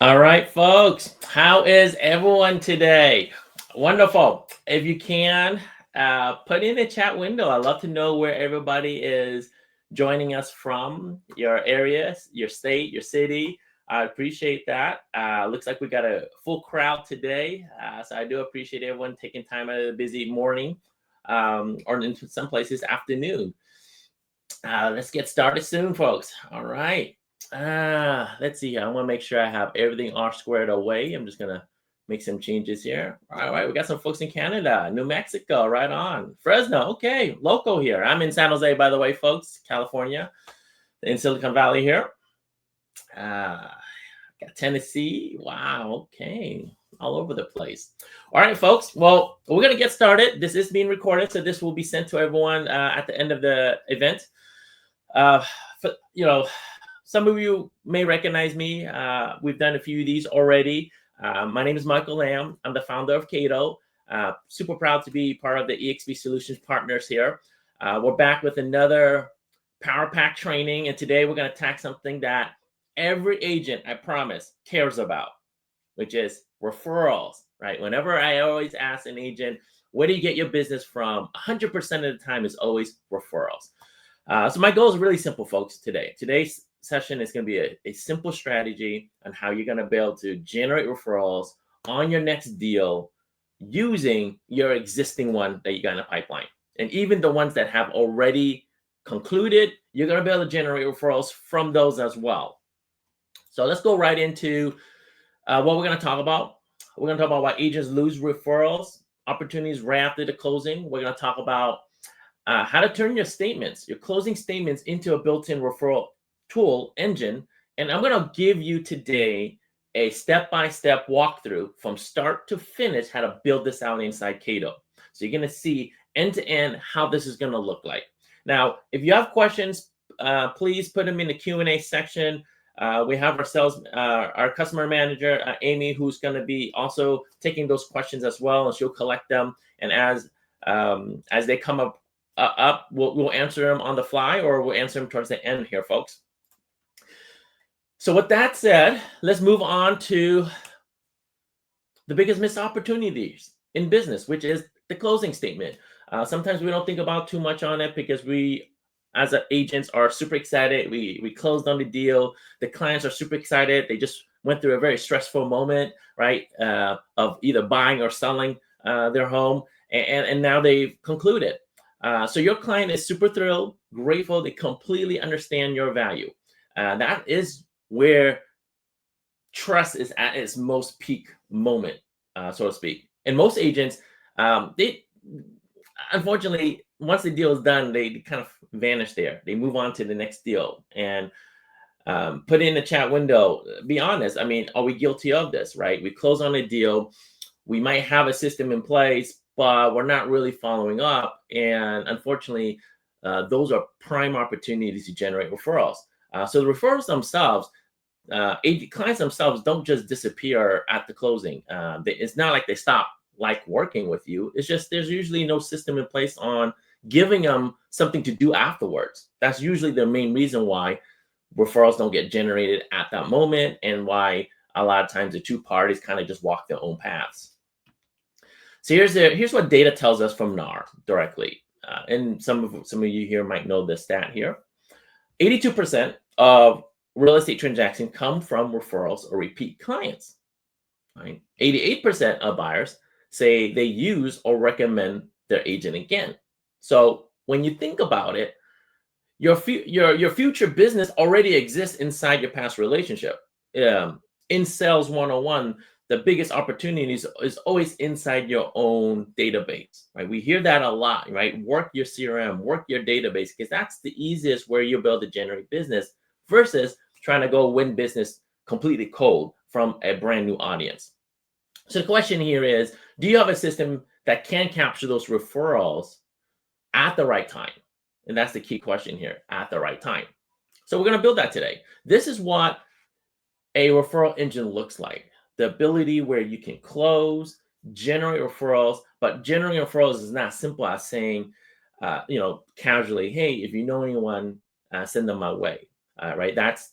All right, folks, how is everyone today? Wonderful. If you can, put in the chat window. I'd love to know where everybody is joining us from, your areas, your state, your city. I appreciate that. Looks like we got a full crowd today. So I do appreciate everyone taking time out of the busy morning or in some places afternoon. Let's get started soon, folks. All right. Let's see here. I want to make sure I have everything all squared away. I'm just gonna make some changes here. All right, we got some folks in Canada, New Mexico, right on. Fresno, okay, local here. I'm in San Jose, by the way, folks, California, in Silicon Valley here. Got Tennessee. Wow, okay, all over the place. All right, folks. Well, we're gonna get started. This is being recorded, so this will be sent to everyone at the end of the event. For, some of you may recognize me. We've done a few of these already. My name is Michael Lamb. I'm the founder of Kaydoh. Super proud to be part of the EXP Solutions partners here. We're back with another Power Pack training, and today we're going to attack something that every agent, I promise, cares about, which is referrals, right? Whenever I always ask an agent, where do you get your business from? 100% of the time is always referrals. So my goal is really simple, folks, today. Today's session is going to be a simple strategy on how you're going to be able to generate referrals on your next deal using your existing one that you got in the pipeline. And even the ones that have already concluded, you're going to be able to generate referrals from those as well. So let's go right into what we're going to talk about. We're going to talk about why agents lose referrals, opportunities right after the closing. We're going to talk about how to turn your statements, your closing statements, into a built-in referral tool engine. And I'm going to give you today a step-by-step walkthrough from start to finish how to build this out inside Kaydoh. So you're going to see end-to-end how this is going to look like. Now, if you have questions, please put them in the Q&A section. We have our customer manager, Amy, who's going to be also taking those questions as well, and she'll collect them. And as they come up, we'll answer them on the fly, or we'll answer them towards the end here, folks. So with that said, let's move on to the biggest missed opportunities in business, which is the closing statement. Sometimes we don't think about too much on it because we, as agents, are super excited. We closed on the deal. The clients are super excited. They just went through a very stressful moment, right, of either buying or selling their home, and now they've concluded. So your client is super thrilled, grateful. They completely understand your value. That is where trust is at its most peak moment, so to speak. And most agents, they unfortunately, once the deal is done, they kind of vanish there. They move on to the next deal. And put in the chat window, be honest. I mean, are we guilty of this, right? We close on a deal. We might have a system in place, but we're not really following up. And unfortunately, those are prime opportunities to generate referrals. So the referrals themselves, clients themselves don't just disappear at the closing. It's not like they stop working with you. It's just there's usually no system in place on giving them something to do afterwards. That's usually the main reason why referrals don't get generated at that moment, and why a lot of times the two parties kind of just walk their own paths. So here's what data tells us from NAR directly, and some of you here might know this stat here. 82% of real estate transactions come from referrals or repeat clients. Right? 88% of buyers say they use or recommend their agent again. So when you think about it, your future business already exists inside your past relationship. In Sales 101, the biggest opportunity is always inside your own database, right? We hear that a lot, right? Work your CRM, work your database, because that's the easiest where you'll be able to generate business versus trying to go win business completely cold from a brand new audience. So the question here is, do you have a system that can capture those referrals at the right time? And that's the key question here, at the right time. So we're going to build that today. This is what a referral engine looks like. The ability where you can close, generate referrals But generating referrals is not simple as saying, casually, hey, if you know anyone, send them my way. Right? That's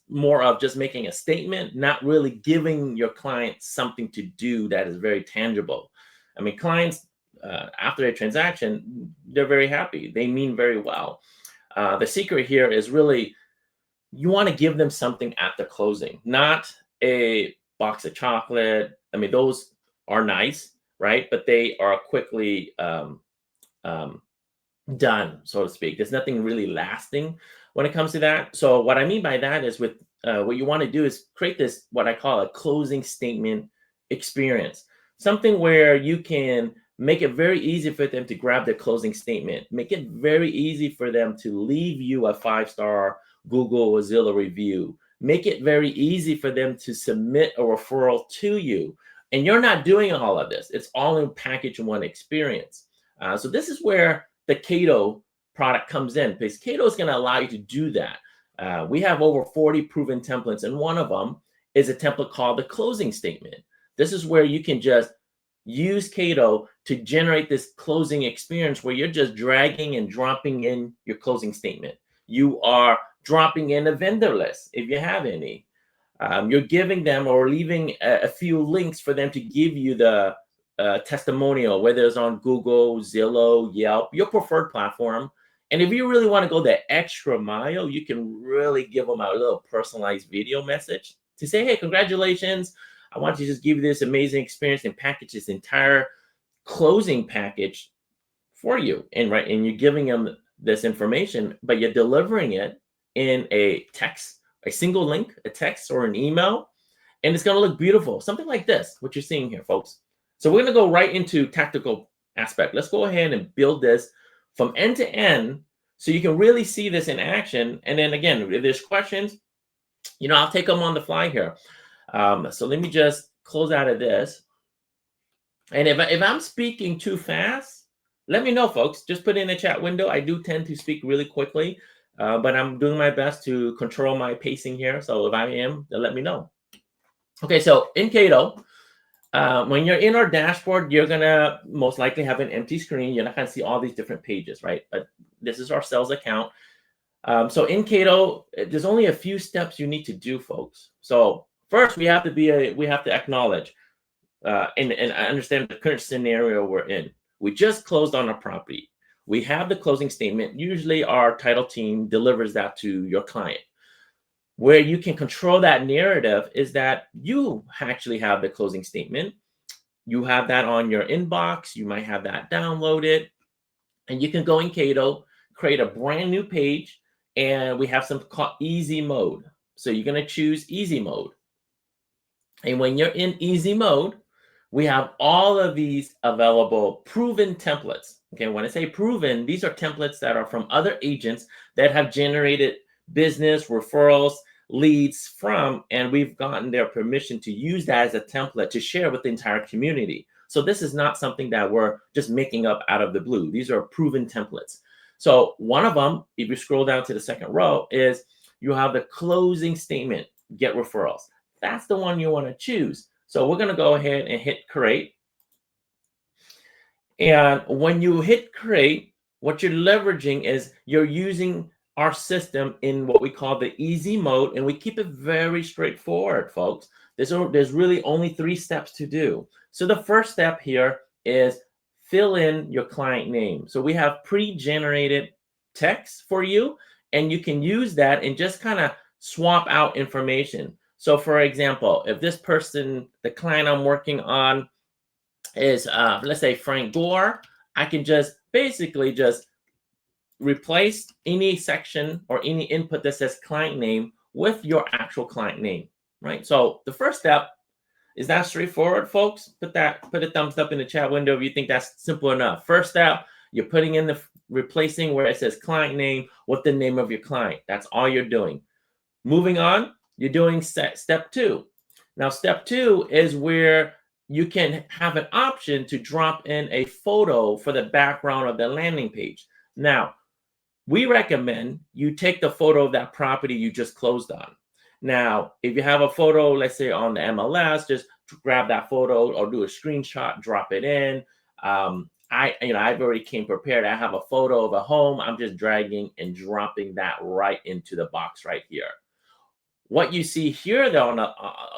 more of just making a statement, not really giving your client something to do that is very tangible. I mean, clients, after a transaction, they're very happy. They mean very well. The secret here is really you want to give them something at the closing, not a box of chocolate. I mean, those are nice, right? But they are quickly done, so to speak. There's nothing really lasting when it comes to that. So what I mean by that is with what you want to do is create this, what I call a closing statement experience, something where you can make it very easy for them to grab their closing statement, make it very easy for them to leave you a 5-star Google or Zillow review, make it very easy for them to submit a referral to you. And you're not doing all of this. It's all in package one experience. So this is where the Kaydoh product comes in, because Kaydoh is going to allow you to do that. We have over 40 proven templates, and one of them is a template called the closing statement. This is where you can just use Kaydoh to generate this closing experience where you're just dragging and dropping in your closing statement. You are dropping in a vendor list if you have any. You're giving them or leaving a few links for them to give you the testimonial, whether it's on Google, Zillow, Yelp, your preferred platform. And if you really want to go the extra mile, you can really give them a little personalized video message to say, hey, congratulations. I want to just give you this amazing experience and package this entire closing package for you. And you're giving them this information, but you're delivering it in a text, a single link, a text or an email, and it's going to look beautiful. Something like this, what you're seeing here, folks. So we're going to go right into tactical aspect. Let's go ahead and build this from end to end so you can really see this in action. And then again, if there's questions, I'll take them on the fly here. So let me just close out of this. And if I'm speaking too fast, let me know, folks. Just put in the chat window. I do tend to speak really quickly, but I'm doing my best to control my pacing here. So if I am, then let me know. Okay, so in Kaydoh, when you're in our dashboard, you're going to most likely have an empty screen. You're not going to see all these different pages, right? But this is our sales account. So in Kaydoh, there's only a few steps you need to do, folks. So first, we have to acknowledge and understand the current scenario we're in. We just closed on a property. We have the closing statement. Usually our title team delivers that to your client. Where you can control that narrative is that you actually have the closing statement. You have that on your inbox. You might have that downloaded. And you can go in Kaydoh, create a brand new page, and we have something called easy mode. So you're going to choose easy mode. And when you're in easy mode, we have all of these available proven templates. Okay, when I say proven, these are templates that are from other agents that have generated business referrals, leads from, and we've gotten their permission to use that as a template to share with the entire community. So this is not something that we're just making up out of the blue. These are proven templates. So one of them, if you scroll down to the second row, is you have the closing statement, get referrals. That's the one you want to choose. So we're going to go ahead and hit create. And when you hit create, what you're leveraging is you're using our system in what we call the easy mode, and we keep it very straightforward, folks. There's really only 3 steps to do. So the first step here is fill in your client name. So we have pre-generated text for you, and you can use that and just kind of swap out information. So for example, if this person, the client I'm working on is, let's say Frank Gore, I can just basically just replace any section or any input that says client name with your actual client name, right? So the first step is that straightforward, folks. Put a thumbs up in the chat window if you think that's simple enough. First step, you're putting in the replacing where it says client name with the name of your client. That's all you're doing. Moving on, you're doing step 2. Now, step 2 is where you can have an option to drop in a photo for the background of the landing page. Now, we recommend you take the photo of that property you just closed on. Now, if you have a photo, let's say on the MLS, just grab that photo or do a screenshot, drop it in. I've already came prepared. I have a photo of a home. I'm just dragging and dropping that right into the box right here. What you see here, though, on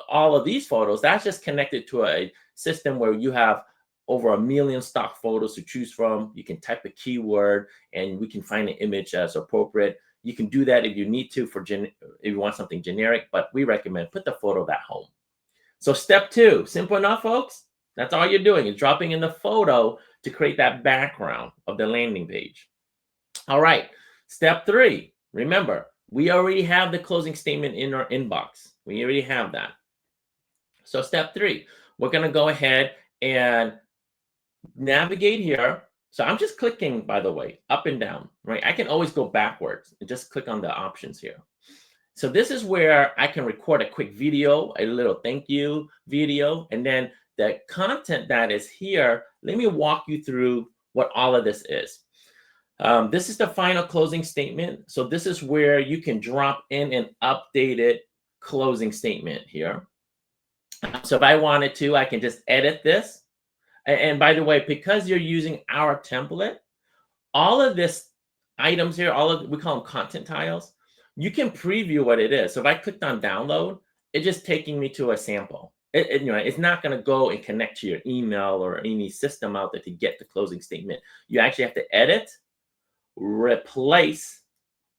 all of these photos, that's just connected to a system where you have over 1 million stock photos to choose from. You can type a keyword, and we can find an image as appropriate. You can do that if you need to if you want something generic, but we recommend put the photo of that home. So step 2, simple enough, folks. That's all you're doing is dropping in the photo to create that background of the landing page. All right, step 3. Remember, we already have the closing statement in our inbox. We already have that. So step 3, we're going to go ahead and navigate here. So I'm just clicking, by the way, up and down, right? I can always go backwards and just click on the options here. So this is where I can record a quick video, a little thank you video, and then the content that is here, let me walk you through what all of this is. This is the final closing statement. So this is where you can drop in an updated closing statement here. So if I wanted to, I can just edit this. And by the way, because you're using our template, all of this items here, we call them content tiles, you can preview what it is. So if I clicked on download, it's just taking me to a sample. It's not going to go and connect to your email or any system out there to get the closing statement. You actually have to edit, replace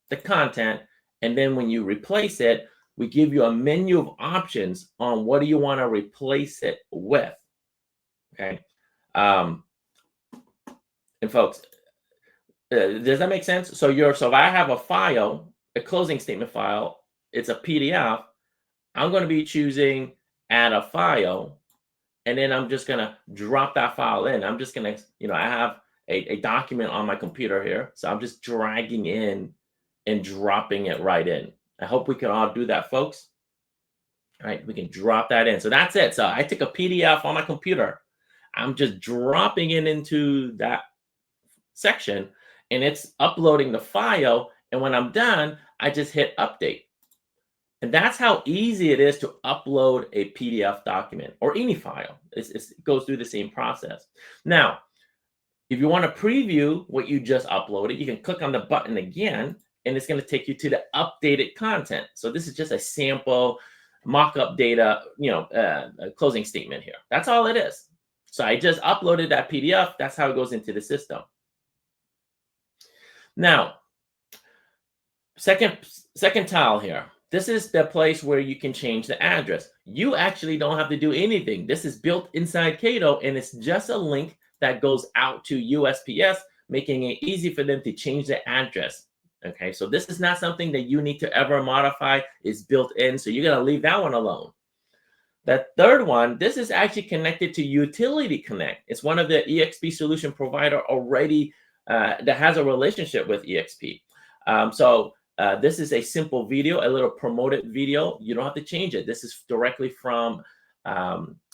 the content, and then when you replace it, we give you a menu of options on what do you want to replace it with. Okay. And folks, does that make sense? So if I have a file, a closing statement file, it's a PDF, I'm going to be choosing add a file, and then I'm just going to drop that file in. I'm just going to, I have a document on my computer here, so I'm just dragging in and dropping it right in. I hope we can all do that, folks. All right, we can drop that in. So that's it. So I took a PDF on my computer. I'm just dropping it into that section, and it's uploading the file. And when I'm done, I just hit update. And that's how easy it is to upload a PDF document or any file. It goes through the same process. Now, if you want to preview what you just uploaded, you can click on the button again, and it's going to take you to the updated content. So this is just a sample mock-up data, closing statement here. That's all it is. So I just uploaded that PDF. That's how it goes into the system. Now, second tile here. This is the place where you can change the address. You actually don't have to do anything. This is built inside Kaydoh, and it's just a link that goes out to USPS, making it easy for them to change the address. Okay, so this is not something that you need to ever modify. It's built in, so you're going to leave that one alone. The third one, this is actually connected to Utility Connect. It's one of the EXP solution provider already that has a relationship with EXP. This is a simple video, a little promoted video. You don't have to change it. This is directly from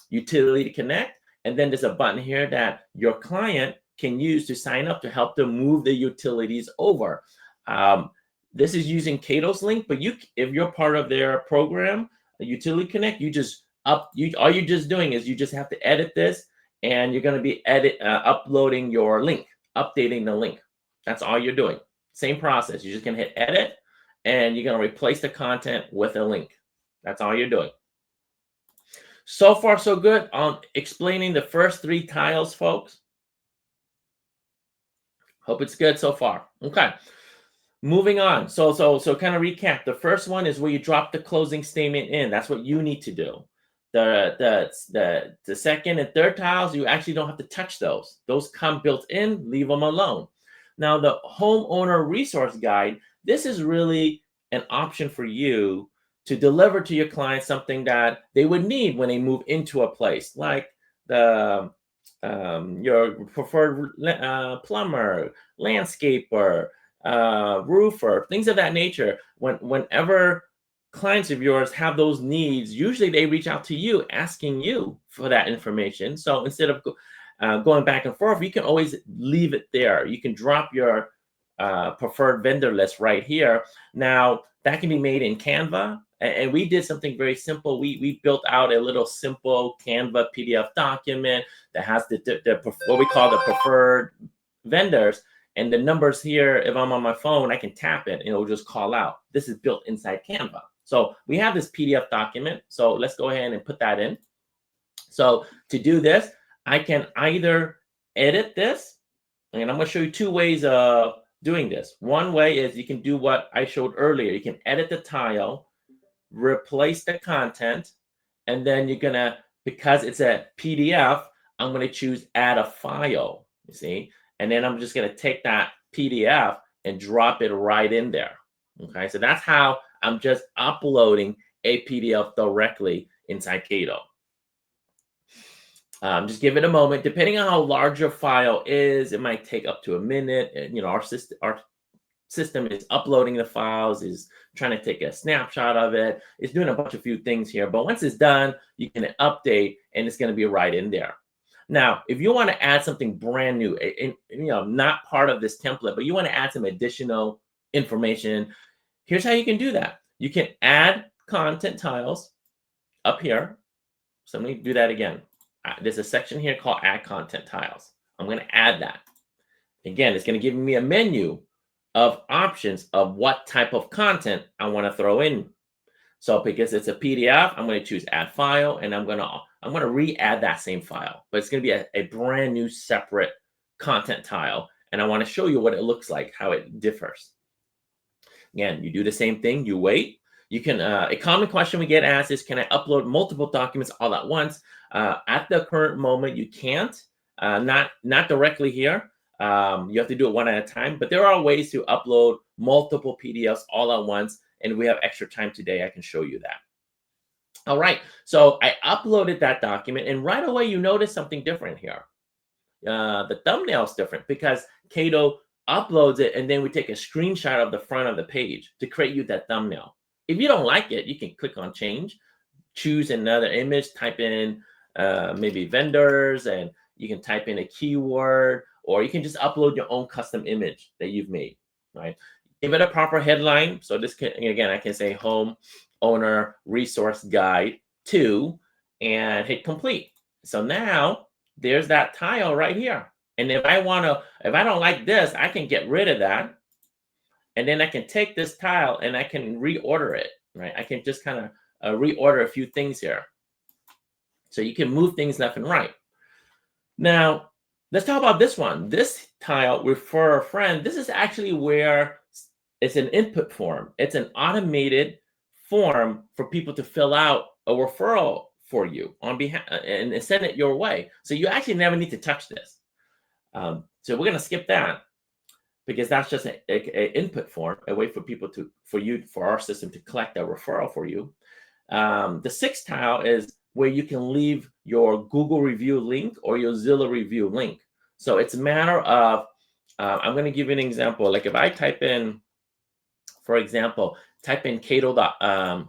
Utility Connect. And then there's a button here that your client can use to sign up to help them move the utilities over. This is using Kaydoh's link, but if you're part of their program, Utility Connect, all you're just doing is you just have to edit this, and you're going to be uploading your link, updating the link. That's all you're doing. Same process. You're just going to hit edit, and you're going to replace the content with a link. That's all you're doing. So far, so good on explaining the first 3 tiles, folks. Hope it's good so far. Okay. Moving on. So kind of recap. The first one is where you drop the closing statement in. That's what you need to do. The second and third tiles, you actually don't have to touch those. Those come built in. Leave them alone. Now, the homeowner resource guide, this is really an option for you to deliver to your clients something that they would need when they move into a place, like your preferred plumber, landscaper, roofer, things of that nature. Whenever clients of yours have those needs, usually they reach out to you asking you for that information. So instead of going back and forth, you can always leave it there. You can drop your preferred vendor list right here. Now, that can be made in Canva. And we did something very simple. We built out a little simple Canva PDF document that has what we call the preferred vendors. And the numbers here, if I'm on my phone, I can tap it and it'll just call out. This is built inside Canva. So we have this PDF document. So let's go ahead and put that in. So to do this, I can either edit this, and I'm going to show you two ways of doing this. One way is you can do what I showed earlier. You can edit the tile, replace the content, and then you're going to, because it's a PDF, I'm going to choose add a file, you see? And then I'm just going to take that PDF and drop it right in there. Okay, so that's how I'm just uploading a PDF directly inside Kaydoh. Just give it a moment. Depending on how large your file is, it might take up to a minute. And, our system is uploading the files, is trying to take a snapshot of it. It's doing a bunch of few things here. But once it's done, you can update, and it's going to be right in there. Now, if you want to add something brand new, not part of this template, but you want to add some additional information, here's how you can do that. You can add content tiles up here. So let me do that again. There's a section here called add content tiles. I'm going to add that. Again, it's going to give me a menu of options of what type of content I want to throw in. So because it's a PDF, I'm going to choose add file, and I'm going to re-add that same file, but it's going to be a brand new separate content tile. And I want to show you what it looks like, how it differs. Again, you do the same thing, you wait. You can, a common question we get asked is, can I upload multiple documents all at once? At the current moment, you can't, not directly here. You have to do it one at a time, but there are ways to upload multiple PDFs all at once. And we have extra time today. I can show you that. All right. So I uploaded that document, and right away, you notice something different here. The thumbnail is different because Kaydoh uploads it, and then we take a screenshot of the front of the page to create you that thumbnail. If you don't like it, you can click on change, choose another image, type in maybe vendors, and you can type in a keyword, or you can just upload your own custom image that you've made, right? Give it a proper headline. So this can, again, I can say home owner resource guide 2 and hit complete. So now there's that tile right here. And if I don't like this, I can get rid of that. And then I can take this tile and I can reorder it, right? I can just kind of reorder a few things here. So you can move things left and right. Now, let's talk about this one. This tile, refer a friend, this is actually where it's an input form. It's an automated form for people to fill out a referral for you on behalf and send it your way. So you actually never need to touch this. So we're going to skip that because that's just an input form, a way for people for our system to collect a referral for you. The sixth tile is where you can leave your Google review link or your Zillow review link. So it's a matter of, I'm going to give you an example. Like if I type in, for example, type in Kaydoh,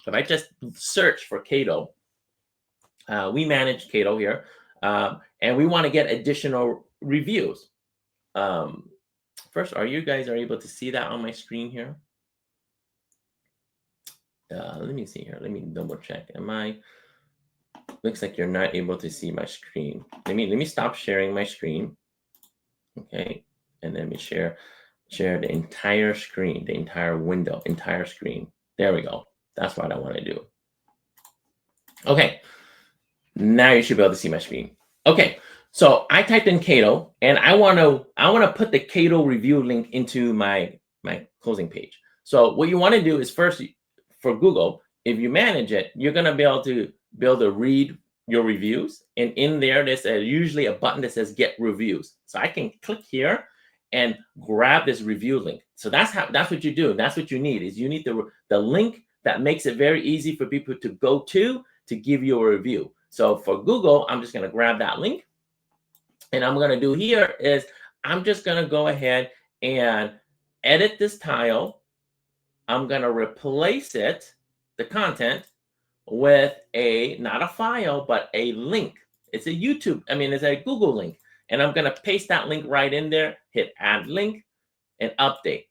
if I just search for Kaydoh, we manage Kaydoh here, and we want to get additional reviews. First, are you guys able to see that on my screen here? Let me see here. Let me double check. Looks like you're not able to see my screen. Let me stop sharing my screen. Okay, and let me share the entire screen, the entire window, entire screen. There we go. That's what I want to do. Okay, now you should be able to see my screen. Okay, so I typed in Kaydoh, and I want to put the Kaydoh review link into my closing page. So what you want to do is first, for Google, if you manage it, you're going to be able to read your reviews, and in there there's usually a button that says get reviews. So I can click here and grab this review link. So that's what you do. That's what you need, is you need the link that makes it very easy for people to go to give you a review. So for Google, I'm just going to grab that link, and I'm going to do here is I'm just going to go ahead and edit this tile. I'm going to replace it, the content, with not a file, but a link. It's a Google link. And I'm going to paste that link right in there, hit add link, and update.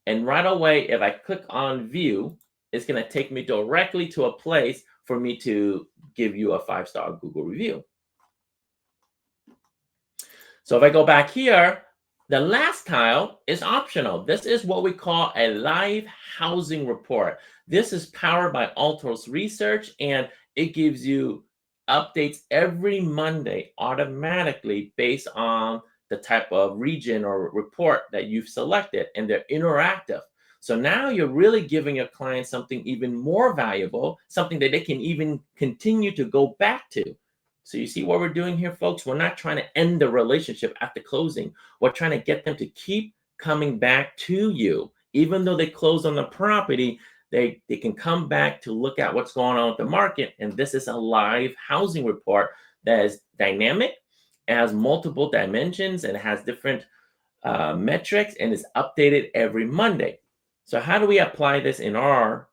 And right away, if I click on view, it's going to take me directly to a place for me to give you a 5-star Google review. So if I go back here, the last tile is optional. This is what we call a live housing report. This is powered by Altos Research, and it gives you updates every Monday automatically based on the type of region or report that you've selected, and they're interactive. So now you're really giving your client something even more valuable, something that they can even continue to go back to. So you see what we're doing here, folks? We're not trying to end the relationship at the closing. We're trying to get them to keep coming back to you. Even though they close on the property, they can come back to look at what's going on with the market. And this is a live housing report that is dynamic, has multiple dimensions, and has different metrics, and is updated every Monday. So how do we apply this in our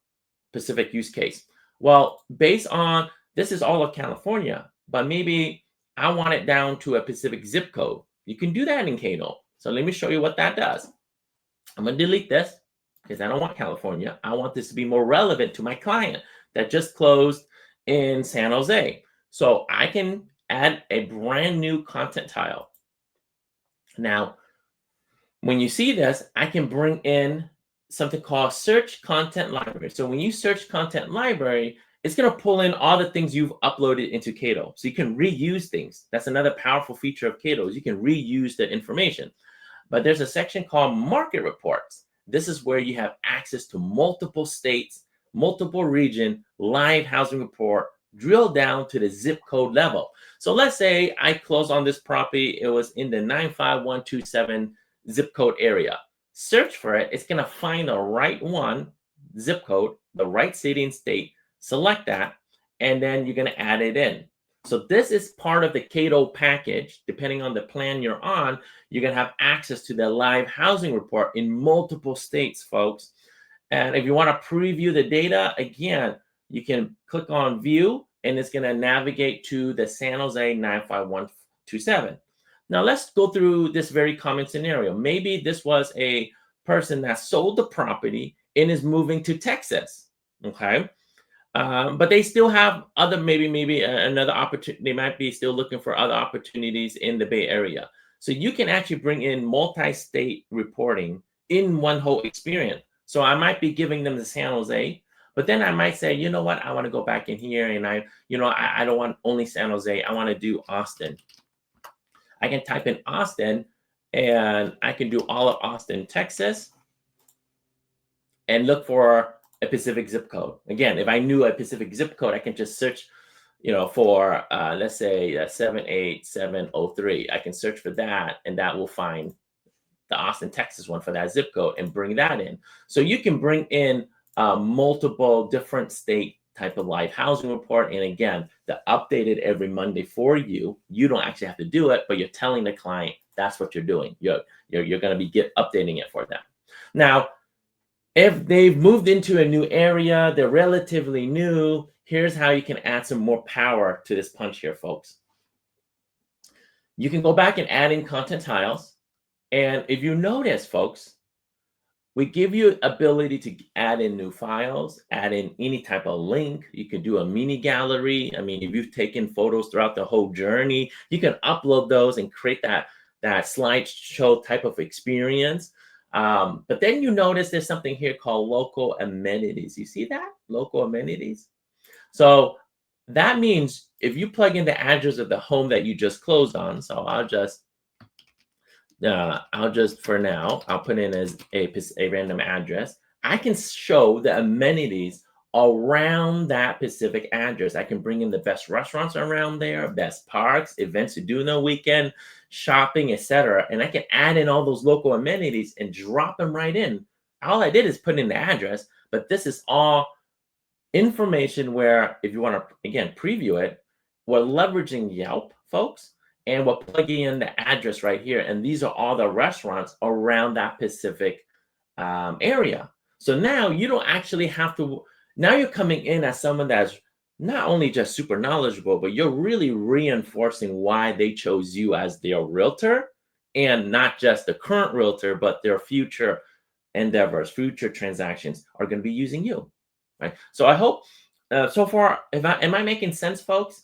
specific use case? Well, based on, this is all of California, but maybe I want it down to a specific zip code. You can do that in Kaydoh. So let me show you what that does. I'm going to delete this because I don't want California. I want this to be more relevant to my client that just closed in San Jose. So I can add a brand new content tile. Now, when you see this, I can bring in something called Search Content Library. So when you search Content Library, it's going to pull in all the things you've uploaded into Kaydoh. So you can reuse things. That's another powerful feature of Kaydoh, is you can reuse that information. But there's a section called Market Reports. This is where you have access to multiple states, multiple region, live housing report, drill down to the zip code level. So let's say I close on this property. It was in the 95127 zip code area. Search for it. It's going to find the right one, zip code, the right city and state. Select that, and then you're going to add it in. So this is part of the Kaydoh package. Depending on the plan you're on, you're going to have access to the live housing report in multiple states, folks. And if you want to preview the data, again, you can click on View, and it's going to navigate to the San Jose 95127. Now, let's go through this very common scenario. Maybe this was a person that sold the property and is moving to Texas, okay? But they still have other, maybe another opportunity. They might be still looking for other opportunities in the Bay Area. So you can actually bring in multi-state reporting in one whole experience. So I might be giving them the San Jose, but then I might say, you know what, I want to go back in here, and I don't want only San Jose. I want to do Austin. I can type in Austin, and I can do all of Austin, Texas, and look for a specific zip code. Again, if I knew a specific zip code, I can just search, for let's say 78703. I can search for that, and that will find the Austin, Texas one for that zip code and bring that in. So you can bring in multiple different state type of live housing report, and again, the updated every Monday for you. You don't actually have to do it, but you're telling the client that's what you're doing. You're going to be updating it for them. Now, if they've moved into a new area, they're relatively new, here's how you can add some more power to this punch here, folks. You can go back and add in content tiles. And if you notice, folks, we give you ability to add in new files, add in any type of link. You can do a mini gallery. I mean, if you've taken photos throughout the whole journey, you can upload those and create that slideshow type of experience. But then you notice there's something here called local amenities. You see that? Local amenities. So that means if you plug in the address of the home that you just closed on, so I'll just for now, I'll put in as a random address. I can show the amenities around that specific address. I can bring in the best restaurants around there, best parks, events to do in the weekend, shopping, etc. And I can add in all those local amenities and drop them right in. All I did is put in the address, but this is all information where if you want to, again, preview it, we're leveraging Yelp, folks, and we're plugging in the address right here. And these are all the restaurants around that specific area. So now you don't actually have to, now you're coming in as someone that's not only just super knowledgeable, but you're really reinforcing why they chose you as their realtor, and not just the current realtor, but their future endeavors, future transactions are going to be using you. right? So I hope so far, am I making sense, folks?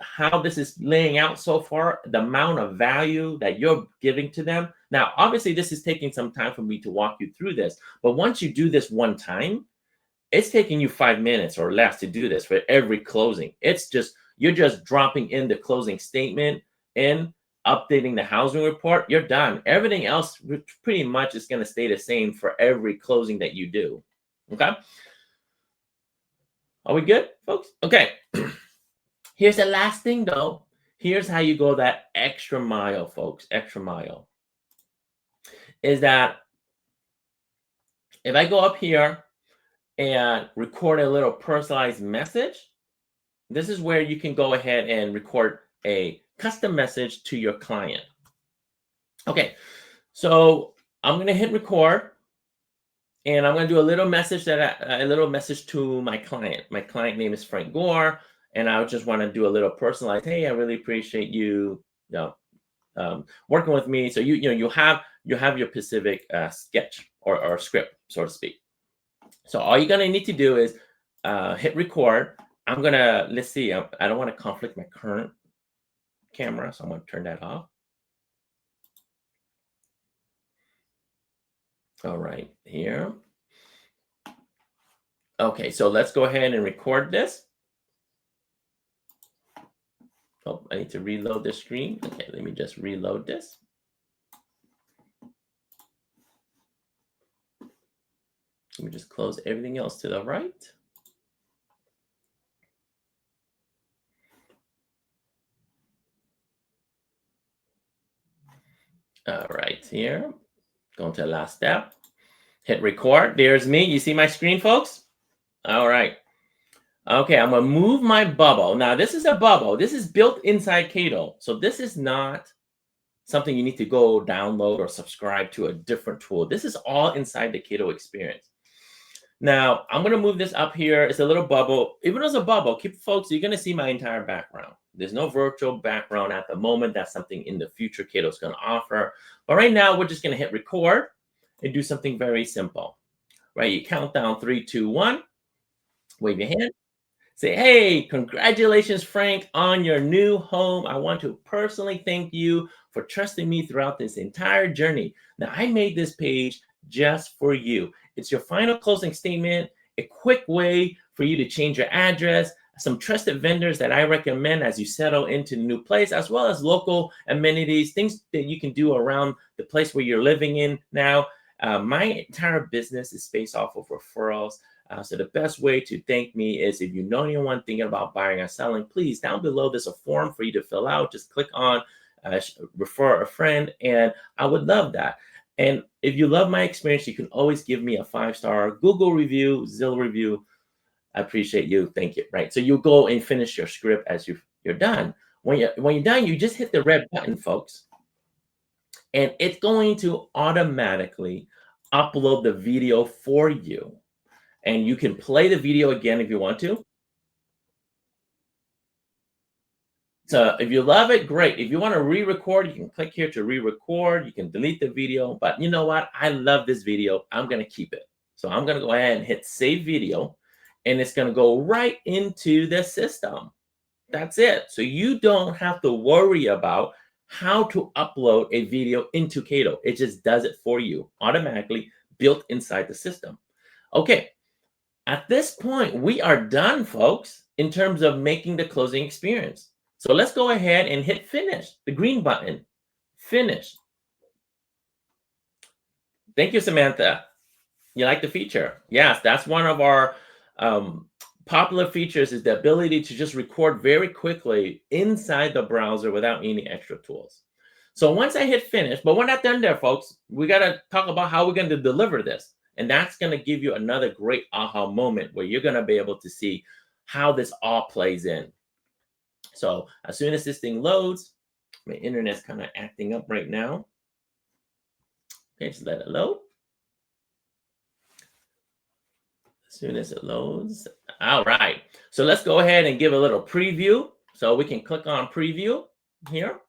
How this is laying out so far, the amount of value that you're giving to them. Now, obviously, this is taking some time for me to walk you through this, but once you do this one time, it's taking you 5 minutes or less to do this for every closing. It's just, you're just dropping in the closing statement and updating the housing report. You're done. Everything else pretty much is going to stay the same for every closing that you do. Okay. Are we good, folks? Okay. Here's the last thing, though. Here's how you go that extra mile, folks. Extra mile is that if I go up here and record a little personalized message, this is where you can go ahead and record a custom message to your client. Okay, so I'm going to hit record, and I'm going to do a little message to my client. My client name is Frank Gore, and I just want to do a little personalized. Hey, I really appreciate you, working with me. So you have your specific sketch or script, so to speak. So all you're gonna need to do is hit record. Let's see. I don't want to conflict my current camera, so I'm going to turn that off. All right, here. Okay, so let's go ahead and record this. Oh, I need to reload the screen. Okay, let me just reload this. Let me just close everything else to the right. All right, here. Going to the last step. Hit record. There's me. You see my screen, folks? All right. Okay, I'm going to move my bubble. Now, this is a bubble. This is built inside Kaydoh. So this is not something you need to go download or subscribe to a different tool. This is all inside the Kaydoh experience. Now, I'm going to move this up here. It's a little bubble. Even as a bubble, folks, you're going to see my entire background. There's no virtual background at the moment. That's something in the future Kaydoh is going to offer. But right now, we're just going to hit record and do something very simple. Right? You count down 3, 2, 1. Wave your hand. Say, hey, congratulations, Frank, on your new home. I want to personally thank you for trusting me throughout this entire journey. Now, I made this page just for you. It's your final closing statement, a quick way for you to change your address, some trusted vendors that I recommend as you settle into the new place, as well as local amenities, things that you can do around the place where you're living in now. My entire business is based off of referrals. So the best way to thank me is if you know anyone thinking about buying or selling, please, down below there's a form for you to fill out. Just click on refer a friend, and I would love that. And if you love my experience, you can always give me a 5-star Google review, Zillow review. I appreciate you. Thank you. Right. So you go and finish your script as you're done. When you're done, you just hit the red button, folks, and it's going to automatically upload the video for you. And you can play the video again if you want to. So if you love it, great. If you want to re-record, you can click here to re-record. You can delete the video. But you know what? I love this video. I'm going to keep it. So I'm going to go ahead and hit save video. And it's going to go right into the system. That's it. So you don't have to worry about how to upload a video into Kaydoh. It just does it for you automatically, built inside the system. Okay. At this point, we are done, folks, in terms of making the closing experience. So let's go ahead and hit finish, the green button, finish. Thank you, Samantha. You like the feature? Yes, that's one of our popular features, is the ability to just record very quickly inside the browser without any extra tools. So once I hit finish, but we're not done there, folks. We got to talk about how we're going to deliver this. And that's going to give you another great aha moment where you're going to be able to see how this all plays in. So as soon as this thing loads, my internet's kind of acting up right now. Okay, just let it load. As soon as it loads. All right. So let's go ahead and give a little preview. So we can click on preview here.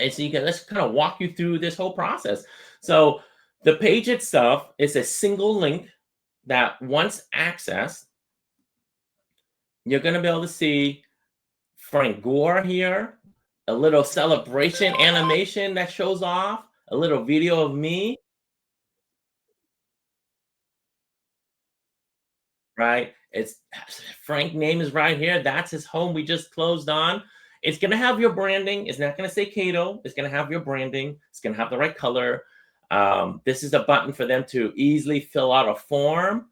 And so let's kind of walk you through this whole process. So the page itself is a single link that once accessed, you're going to be able to see Frank Gore here, a little celebration animation that shows off, a little video of me, right? It's Frank name is right here. That's his home we just closed on. It's going to have your branding. It's not going to say Kaydoh. It's going to have your branding. It's going to have the right color. This is a button for them to easily fill out a form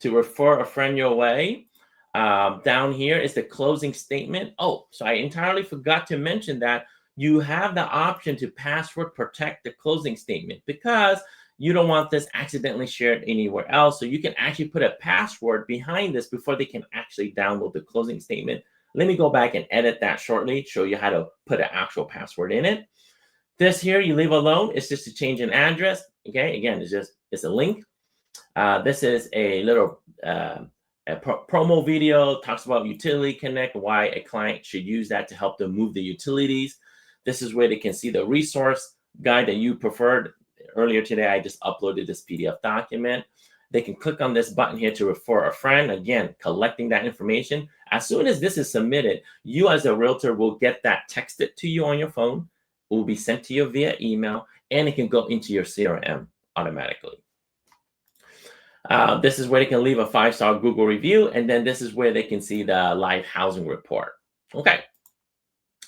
to refer a friend your way. Down here is the closing statement. Oh, so I entirely forgot to mention that you have the option to password protect the closing statement because you don't want this accidentally shared anywhere else. So you can actually put a password behind this before they can actually download the closing statement. Let me go back and edit that shortly, show you how to put an actual password in it. This here you leave alone. It's just to change an address. Okay, again, it's a link. This is a little promo video, talks about Utility Connect, why a client should use that to help them move the utilities. This is where they can see the resource guide that you preferred. Earlier today, I just uploaded this PDF document. They can click on this button here to refer a friend. Again, collecting that information. As soon as this is submitted, you as a realtor will get that texted to you on your phone. It will be sent to you via email, and it can go into your CRM automatically. This is where they can leave a 5-star Google review, and then this is where they can see the live housing report. Okay.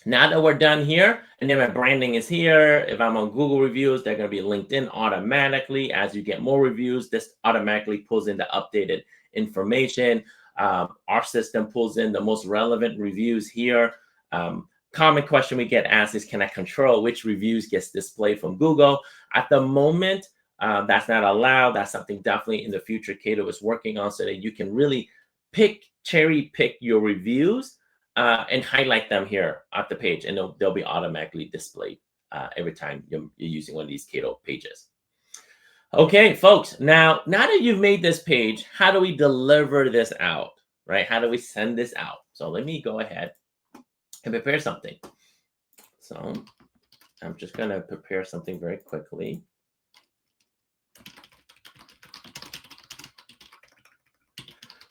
Now that we're done here, and then my branding is here. If I'm on Google reviews, they're going to be linked in automatically. As you get more reviews, this automatically pulls in the updated information. Our system pulls in the most relevant reviews here. Common question we get asked is, can I control which reviews gets displayed from Google? At the moment, that's not allowed. That's something definitely in the future Kaydoh is working on so that you can really cherry pick your reviews and highlight them here at the page, and they'll be automatically displayed every time you're using one of these Kaydoh pages. Okay, folks, now that you've made this page, how do we deliver this out, right? How do we send this out? So let me go ahead and prepare something. So I'm just going to prepare something very quickly.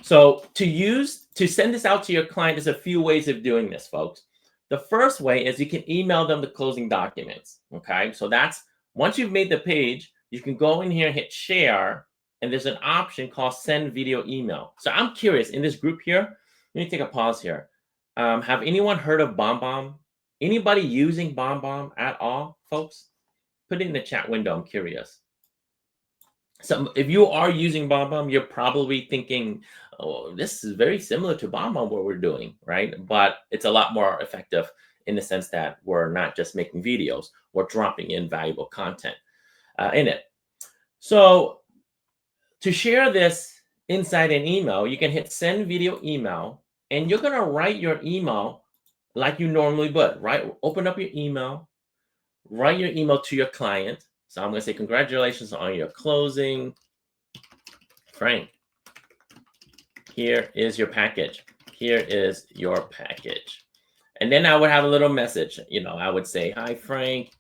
So to send this out to your client, there's a few ways of doing this, folks. The first way is you can email them the closing documents. Okay, so that's once you've made the page, you can go in here and hit share, and there's an option called send video email. So I'm curious, in this group here, let me take a pause here. Have anyone heard of BombBomb? Anybody using BombBomb at all, folks? Put it in the chat window. I'm curious. So if you are using BombBomb, you're probably thinking, oh, this is very similar to BombBomb, what we're doing, right? But it's a lot more effective in the sense that we're not just making videos, we're dropping in valuable content in it. So to share this inside an email, you can hit send video email, and you're going to write your email like you normally would, right? Open up your email, write your email to your client. So I'm going to say, congratulations on your closing. Frank, here is your package. Here is your package. And then I would have a little message. You know, I would say, hi, Frank.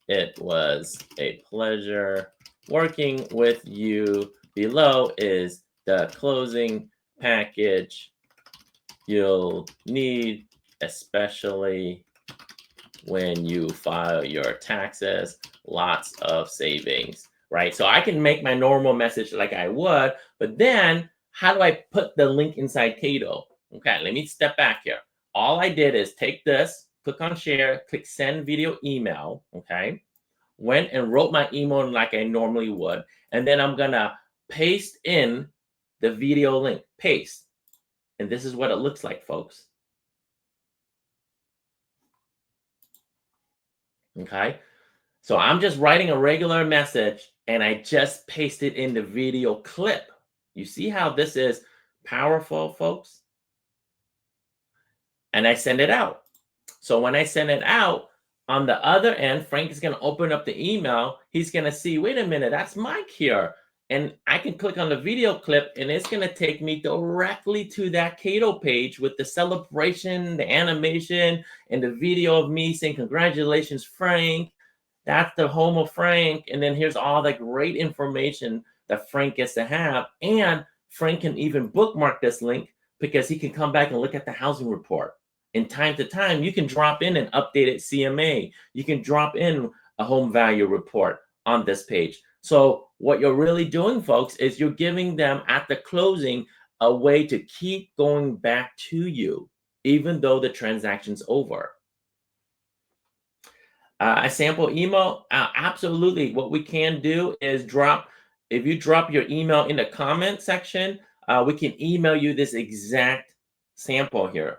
It was a pleasure working with you. Below is the closing package you'll need, especially when you file your taxes. Lots of savings, right? So I can make my normal message like I would, but then how do I put the link inside Kaydoh? Okay, let me step back here. All I did is take this, click on share, click send video email, okay? Went and wrote my email like I normally would, and then I'm gonna paste in the video link, paste. And this is what it looks like, folks. Okay, so I'm just writing a regular message and I just paste it in the video clip. You see how this is powerful, folks? And I send it out. So when I send it out, on the other end, Frank is going to open up the email. He's going to see, wait a minute, that's Mike here. And I can click on the video clip, and it's going to take me directly to that Kaydoh page with the celebration, the animation, and the video of me saying, congratulations, Frank. That's the home of Frank. And then here's all the great information that Frank gets to have. And Frank can even bookmark this link because he can come back and look at the housing report. In time to time, you can drop in an updated CMA. You can drop in a home value report on this page. So what you're really doing, folks, is you're giving them at the closing a way to keep going back to you, even though the transaction's over. A sample email, absolutely. What we can do is if you drop your email in the comment section, we can email you this exact sample here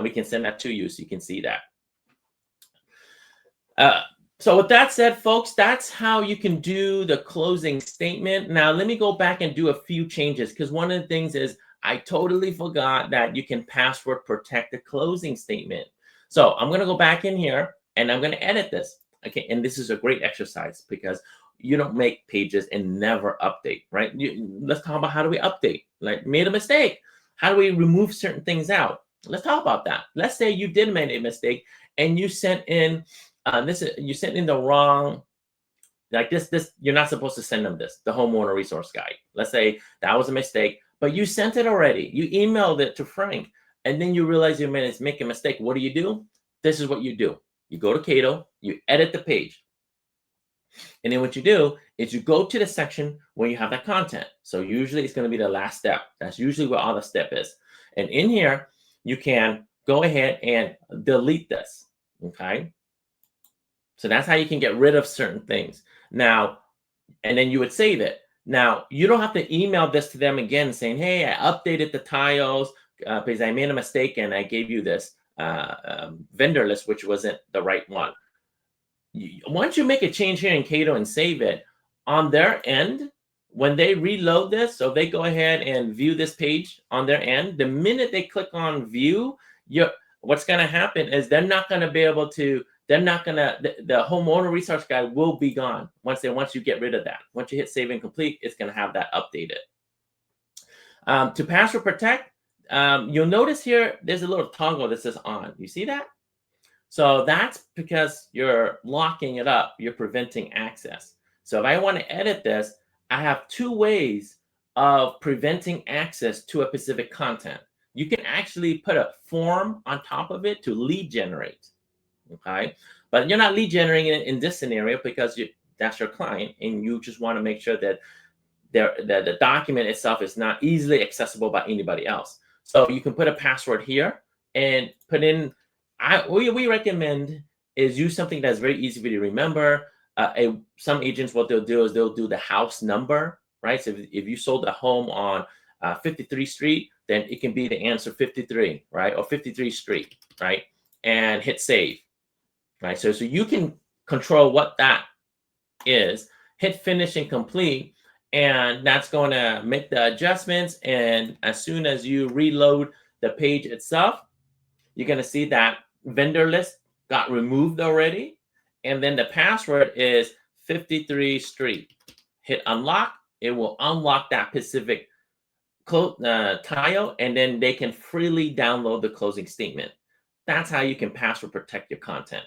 we can send that to you so you can see that. So with that said, folks, that's how you can do the closing statement. Now, let me go back and do a few changes, because one of the things is I totally forgot that you can password protect the closing statement. So I'm going to go back in here and I'm going to edit this. Okay, and this is a great exercise because you don't make pages and never update, right? Let's talk about how do we update. Like, made a mistake. How do we remove certain things out? Let's talk about that. Let's say you did make a mistake and you sent in you sent in the wrong, like this, you're not supposed to send them this, the homeowner resource guide. Let's say that was a mistake, but you sent it already. You emailed it to Frank, and then you realize you made a mistake. What do? This is what you do. You go to Kaydoh, you edit the page. And then what you do is you go to the section where you have that content. So usually it's going to be the last step. That's usually where all the step is. And in here, you can go ahead and delete this. Okay. So that's how you can get rid of certain things. Now, and then you would save it. Now, you don't have to email this to them again saying, hey, I updated the tiles because I made a mistake and I gave you this vendor list, which wasn't the right one. Once you make a change here in Kaydoh and save it, on their end, when they reload this, so they go ahead and view this page on their end, the minute they click on view, what's going to happen is they're not going to be able to, the homeowner resource guide will be gone once you get rid of that. Once you hit save and complete, it's going to have that updated. To password protect, you'll notice here, there's a little toggle that says on. You see that? So that's because you're locking it up. You're preventing access. So if I want to edit this, I have two ways of preventing access to a specific content. You can actually put a form on top of it to lead generate. Okay, but you're not lead generating it in this scenario because that's your client, and you just want to make sure that the document itself is not easily accessible by anybody else. So you can put a password here and put in. We recommend is use something that's very easy for you to remember. Some agents, what they'll do is they'll do the house number, right? So if you sold a home on 53rd Street, then it can be the answer 53, right? Or 53rd Street, right? And hit save. Right, so you can control what that is, hit finish and complete, and that's going to make the adjustments. And as soon as you reload the page itself, you're going to see that vendor list got removed already. And then the password is 53rd Street. Hit unlock. It will unlock that specific tile, and then they can freely download the closing statement. That's how you can password protect your content.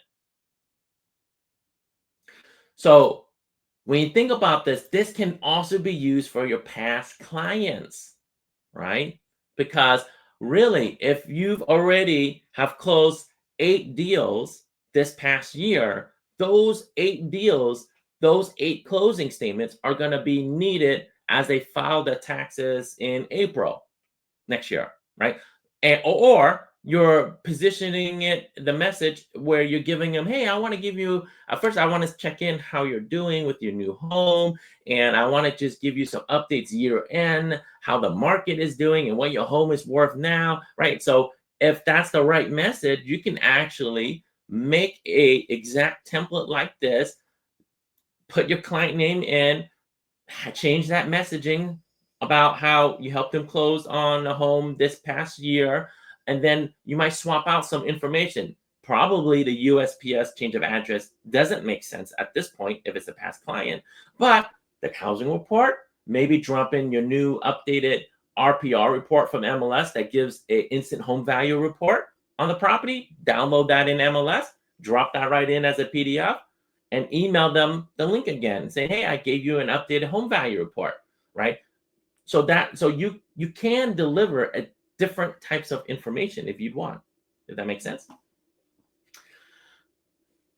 So when you think about this, this can also be used for your past clients, right? Because really, if you've already have closed 8 deals this past year, those 8 deals, those 8 closing statements are going to be needed as they file their taxes in April next year, right? Or you're positioning the message where you're giving them, hey, I want to give you, first I want to check in how you're doing with your new home, and I want to just give you some updates year end, how the market is doing and what your home is worth now, right? So if that's the right message, you can actually make a exact template like this, put your client name in, change that messaging about how you helped them close on a home this past year. And then you might swap out some information. Probably the USPS change of address doesn't make sense at this point if it's a past client. But the housing report, maybe drop in your new updated RPR report from MLS that gives an instant home value report on the property. Download that in MLS, drop that right in as a PDF. and email them the link again, saying, hey, I gave you an updated home value report, right? So you can deliver a different types of information if you'd want. If that makes sense.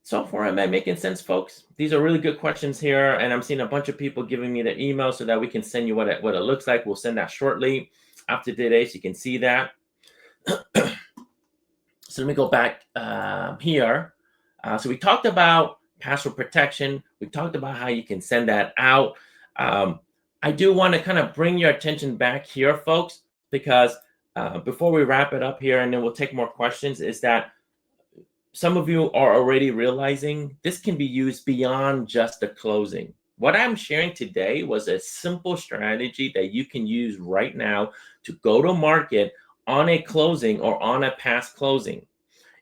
So far, am I making sense, folks? These are really good questions here, and I'm seeing a bunch of people giving me their email so that we can send you what it looks like. We'll send that shortly after today, so you can see that. So let me go back here. So we talked about password protection. We talked about how you can send that out. I do want to kind of bring your attention back here, folks, because before we wrap it up here, and then we'll take more questions, is that some of you are already realizing this can be used beyond just the closing. What I'm sharing today was a simple strategy that you can use right now to go to market on a closing or on a past closing.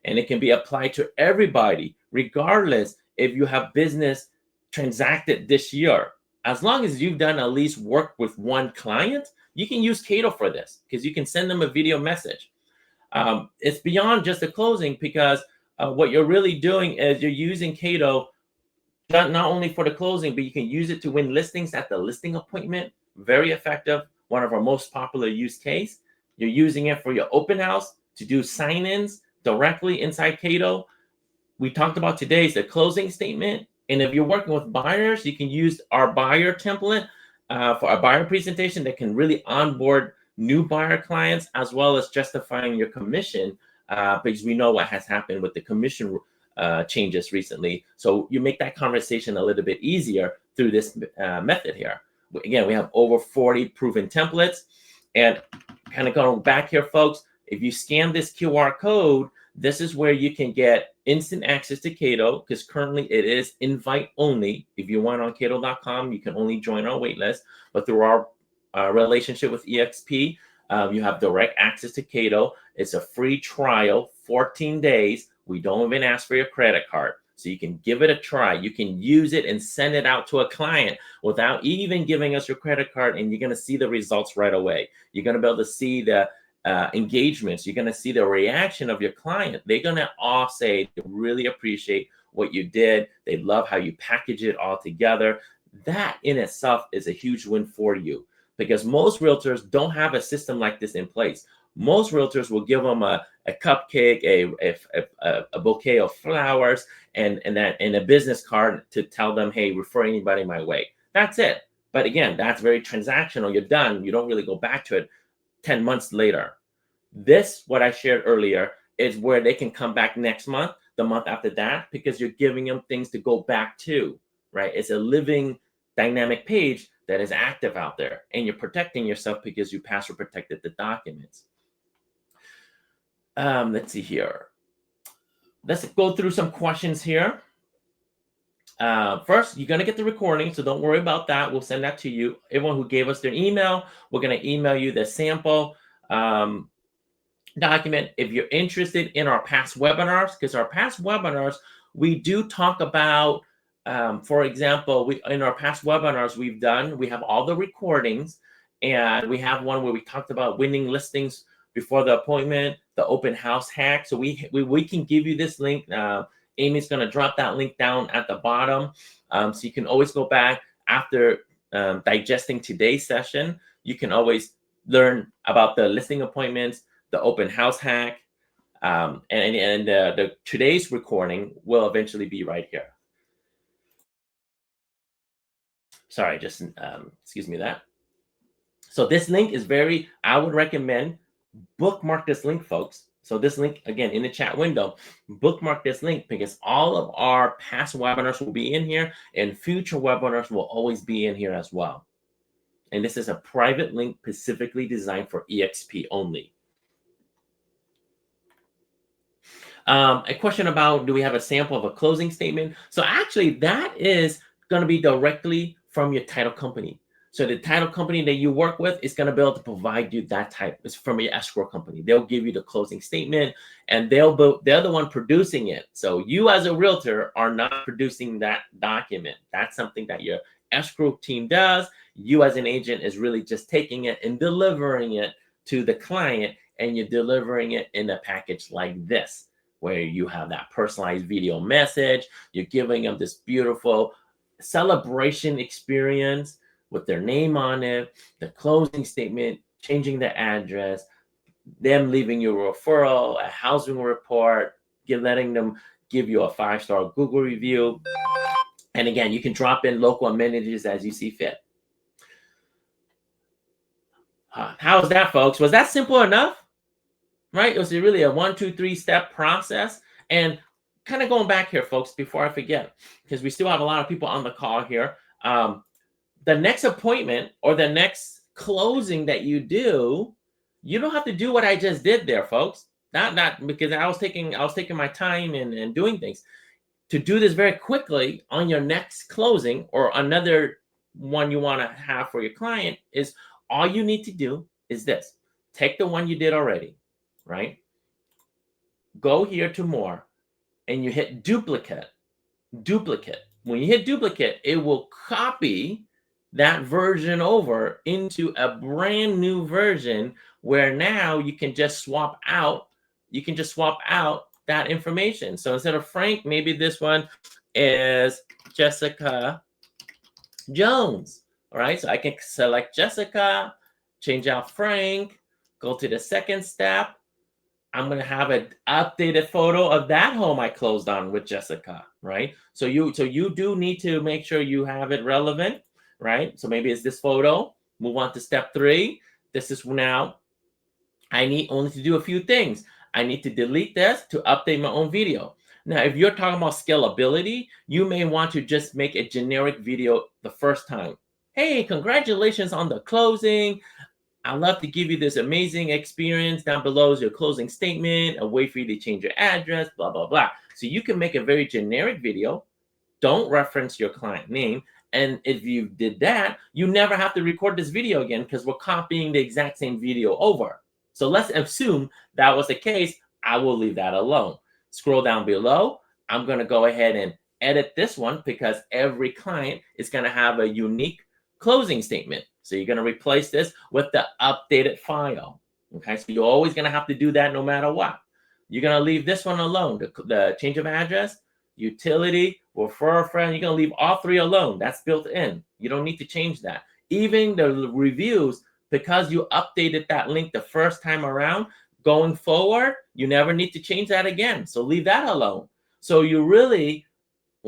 And it can be applied to everybody, regardless if you have business transacted this year. As long as you've done at least work with one client, you can use Kaydoh for this, because you can send them a video message. It's beyond just a closing, because what you're really doing is you're using Kaydoh not only for the closing, but you can use it to win listings at the listing appointment. Very effective. One of our most popular use case. You're using it for your open house to do sign-ins directly inside Kaydoh. We talked about today is the closing statement. And if you're working with buyers, you can use our buyer template for a buyer presentation that can really onboard new buyer clients, as well as justifying your commission, because we know what has happened with the commission changes recently. So you make that conversation a little bit easier through this method here. Again, we have over 40 proven templates. And kind of going back here, folks, if you scan this QR code, this is where you can get instant access to Kaydoh, because currently it is invite only. If you want on Kaydoh.com, you can only join our waitlist. But through our relationship with EXP, you have direct access to Kaydoh. It's a free trial, 14 days. We don't even ask for your credit card. So you can give it a try. You can use it and send it out to a client without even giving us your credit card, and you're going to see the results right away. You're going to be able to see the engagements. You're going to see the reaction of your client. They're going to all say they really appreciate what you did. They love how you package it all together. That in itself is a huge win for you, because most realtors don't have a system like this in place. Most realtors will give them a cupcake, a bouquet of flowers, and a business card to tell them, hey, refer anybody my way. That's it. But again, that's very transactional. You're done. You don't really go back to it 10 months later. This, what I shared earlier, is where they can come back next month, the month after that, because you're giving them things to go back to, right? It's a living dynamic page that is active out there, and you're protecting yourself because you password protected the documents. Let's see here. Let's go through some questions here. First, you're going to get the recording, so don't worry about that. We'll send that to you. Everyone who gave us their email, we're going to email you the sample document. If you're interested in our past webinars, because our past webinars, we do talk about, for example, in our past webinars we have all the recordings, and we have one where we talked about winning listings before the appointment, the open house hack. So we can give you this link. Amy's going to drop that link down at the bottom. So you can always go back after digesting today's session. You can always learn about the listing appointments, the open house hack, and the today's recording will eventually be right here. Sorry, just excuse me that. So this link is I would recommend bookmark this link, folks. So this link, again, in the chat window, bookmark this link, because all of our past webinars will be in here, and future webinars will always be in here as well. And this is a private link specifically designed for EXP only. A question about, do we have a sample of a closing statement? So actually, that is going to be directly from your title company. So the title company that you work with is going to be able to provide you that type. It's from your escrow company. They'll give you the closing statement, and they're the one producing it. So you as a realtor are not producing that document. That's something that your escrow team does. You as an agent is really just taking it and delivering it to the client, and you're delivering it in a package like this. where you have that personalized video message. You're giving them this beautiful celebration experience with their name on it, the closing statement, changing the address, them leaving you a referral, a housing report, letting them give you a 5-star Google review. And again, you can drop in local amenities as you see fit. How's that, folks? Was that simple enough? Right? It was really a 1, 2, 3 step process. And kind of going back here, folks, before I forget, because we still have a lot of people on the call here. The next appointment or the next closing that you do, you don't have to do what I just did there, folks. Not because I was taking my time and doing things. To do this very quickly on your next closing or another one you want to have for your client is all you need to do is this. Take the one you did already, right? Go here to more and you hit duplicate. When you hit duplicate, it will copy that version over into a brand new version where now you can just swap out that information. So instead of Frank, maybe this one is Jessica Jones. All right, so I can select Jessica, change out Frank, go to the second step. I'm going to have an updated photo of that home I closed on with Jessica, right? So you do need to make sure you have it relevant, right? So maybe it's this photo. Move on to step 3. This is now, I need only to do a few things. I need to delete this to update my own video. Now, if you're talking about scalability, you may want to just make a generic video the first time. Hey, congratulations on the closing. I'd love to give you this amazing experience. Down below is your closing statement, a way for you to change your address, blah, blah, blah. So you can make a very generic video. Don't reference your client name. And if you did that, you never have to record this video again because we're copying the exact same video over. So let's assume that was the case. I will leave that alone. Scroll down below. I'm going to go ahead and edit this one because every client is going to have a unique closing statement. So you're going to replace this with the updated file. Okay, so you're always going to have to do that no matter what. You're going to leave this one alone, the change of address, utility, refer a friend. You're going to leave all 3 alone. That's built in. You don't need to change that. Even the reviews, because you updated that link the first time around, going forward, you never need to change that again. So leave that alone. So you really,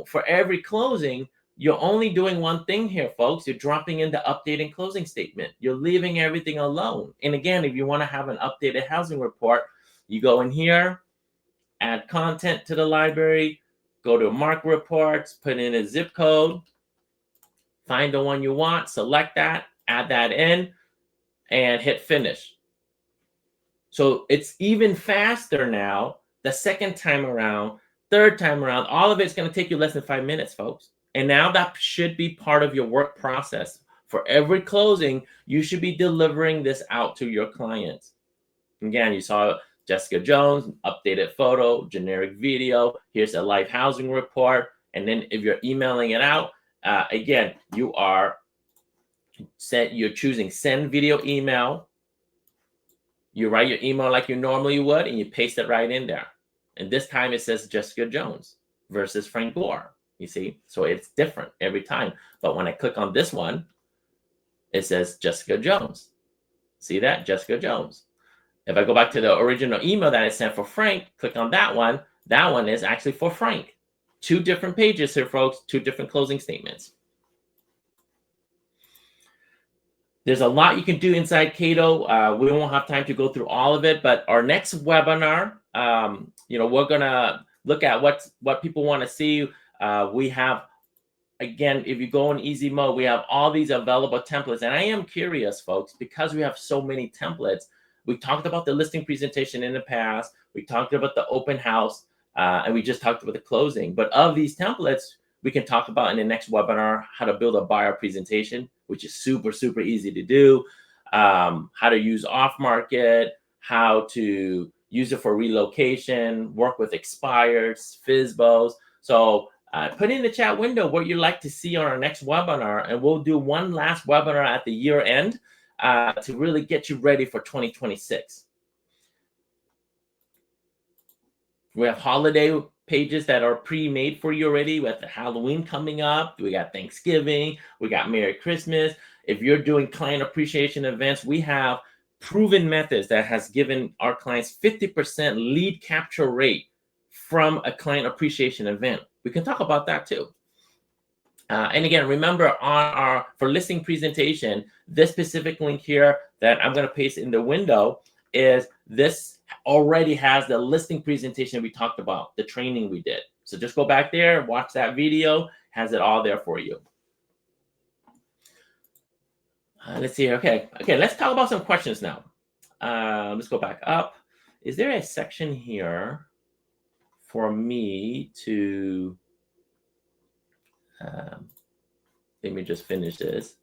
for every closing, you're only doing one thing here, folks. You're dropping in the updating closing statement. You're leaving everything alone. And again, if you want to have an updated housing report, you go in here, add content to the library, go to mark reports, put in a zip code, find the one you want, select that, add that in, and hit finish. So it's even faster now, the second time around, third time around. All of it's going to take you less than 5 minutes, folks. And now that should be part of your work process. For every closing, you should be delivering this out to your clients. Again, you saw Jessica Jones, updated photo, generic video. Here's a live housing report. And then if you're emailing it out, again, you're choosing send video email. You write your email like you normally would, and you paste it right in there. And this time it says Jessica Jones versus Frank Gore. You see, so it's different every time. But when I click on this one, it says Jessica Jones. See that? Jessica Jones. If I go back to the original email that I sent for Frank, click on that one. That one is actually for Frank. 2 different pages here, folks. 2 different closing statements. There's a lot you can do inside Kaydoh. We won't have time to go through all of it, but our next webinar, we're gonna look at what people want to see. We have, again, if you go in easy mode, we have all these available templates. And I am curious, folks, because we have so many templates. We talked about the listing presentation in the past. We talked about the open house, and we just talked about the closing. But of these templates, we can talk about in the next webinar how to build a buyer presentation, which is super, super easy to do, how to use off-market, how to use it for relocation, work with expires, FSBOs. So put in the chat window what you'd like to see on our next webinar, and we'll do one last webinar at the year end to really get you ready for 2026. We have holiday pages that are pre-made for you already. We have the Halloween coming up. We got Thanksgiving. We got Merry Christmas. If you're doing client appreciation events, we have proven methods that has given our clients 50% lead capture rate from a client appreciation event. We can talk about that too. And again, remember on our for listing presentation, this specific link here that I'm going to paste in the window is this already has the listing presentation we talked about, the training we did. So just go back there, watch that video, has it all there for you. Let's see. Okay, let's talk about some questions now. Let's go back up. Is there a section here for me to let me just finish this.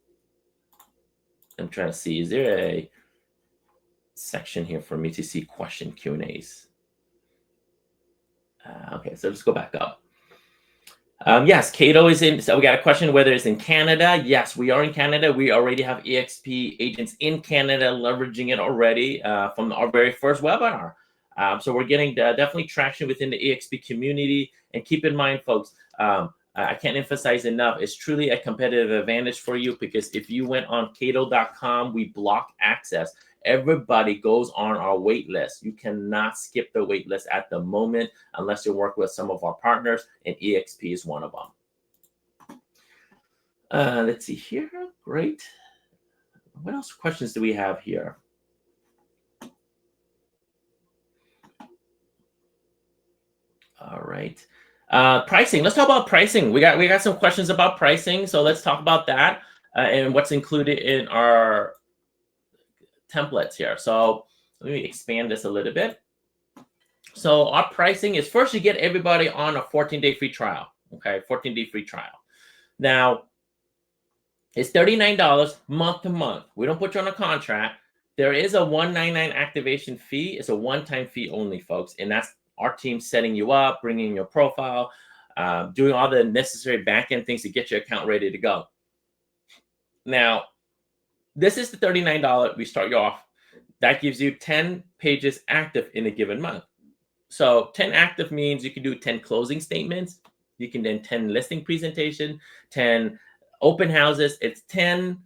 I'm trying to see, is there a section here for me to see question Q&As? Okay, so let's go back up. Yes, Kaydoh is in. So we got a question whether it's in Canada. Yes, we are in Canada. We already have EXP agents in Canada leveraging it already from our very first webinar. So we're getting definitely traction within the EXP community. And keep in mind, folks, I can't emphasize enough, it's truly a competitive advantage for you, because if you went on Kaydoh.com, we block access. Everybody goes on our wait list. You cannot skip the wait list at the moment unless you work with some of our partners, and EXP is one of them. Let's see here. Great. What else questions do we have here? All right. Pricing. Let's talk about pricing. We got some questions about pricing, so let's talk about that and what's included in our templates here. So let me expand this a little bit. So our pricing is, first you get everybody on a 14-day free trial. Okay, 14-day free trial. Now it's $39 month to month. We don't put you on a contract. There is a $199 activation fee. It's a one-time fee only, folks, and that's our team setting you up, bringing your profile, doing all the necessary back-end things to get your account ready to go. Now, this is the $39 we start you off. That gives you 10 pages active in a given month. So 10 active means you can do 10 closing statements. You can then 10 listing presentation, 10 open houses. It's 10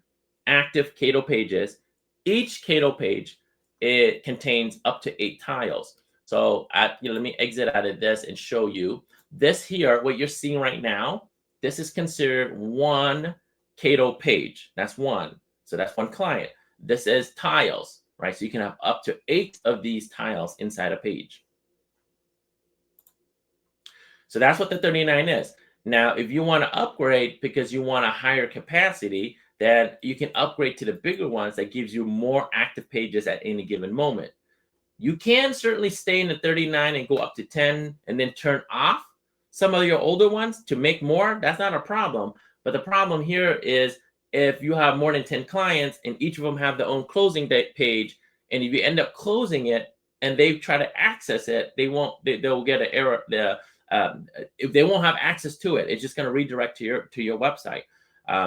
active Kaydoh pages. Each Kaydoh page, it contains up to 8 tiles. So let me exit out of this and show you. This here, what you're seeing right now, this is considered one Kaydoh page. That's one. So that's one client. This is tiles, right? So you can have up to 8 of these tiles inside a page. So that's what the 39 is. Now, if you want to upgrade because you want a higher capacity, then you can upgrade to the bigger ones that gives you more active pages at any given moment. You can certainly stay in the 39 and go up to 10 and then turn off some of your older ones to make more. That's not a problem. But the problem here is if you have more than 10 clients and each of them have their own closing date page, and if you end up closing it and they try to access it, they'll get an error. If they won't have access to it, it's just going to redirect to your website.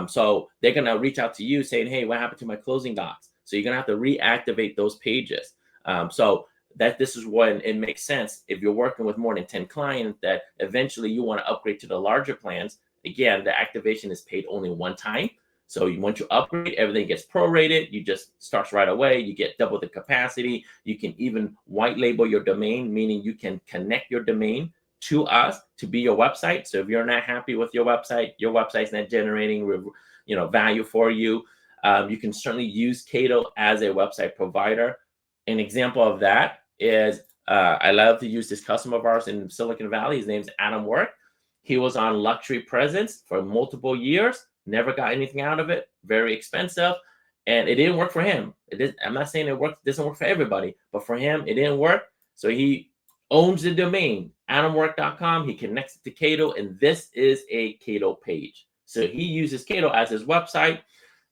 So they're going to reach out to you saying, hey, what happened to my closing docs? So you're going to have to reactivate those pages. So this is when it makes sense. If you're working with more than 10 clients that eventually you want to upgrade to the larger plans, again, the activation is paid only one time. So once you upgrade, everything gets prorated. You just starts right away. You get double the capacity. You can even white label your domain, meaning you can connect your domain to us to be your website. So if you're not happy with your website's not generating value for you, you can certainly use Kaydoh as a website provider. An example of that is I love to use this customer of ours in Silicon Valley. His name's Adam Work. He was on Luxury Presence for multiple years, never got anything out of it, very expensive, and it didn't work for him. I'm not saying it doesn't work for everybody, but for him, it didn't work. So he owns the domain, adamwork.com. He connects it to Kaydoh, and this is a Kaydoh page. So he uses Kaydoh as his website.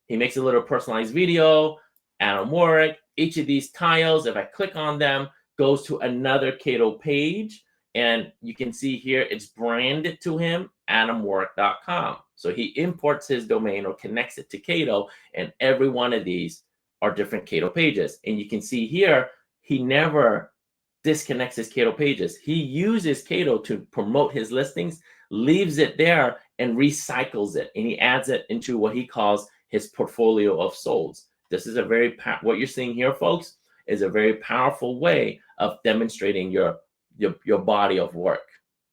He makes a little personalized video, Adam Work. Each of these tiles, if I click on them, goes to another Kaydoh page. And you can see here, it's branded to him, adamwork.com. So he imports his domain or connects it to Kaydoh, and every one of these are different Kaydoh pages. And you can see here, he never disconnects his Kaydoh pages. He uses Kaydoh to promote his listings, leaves it there, and recycles it. And he adds it into what he calls his portfolio of solds. This is a very, what you're seeing here, folks, is a very powerful way of demonstrating your body of work,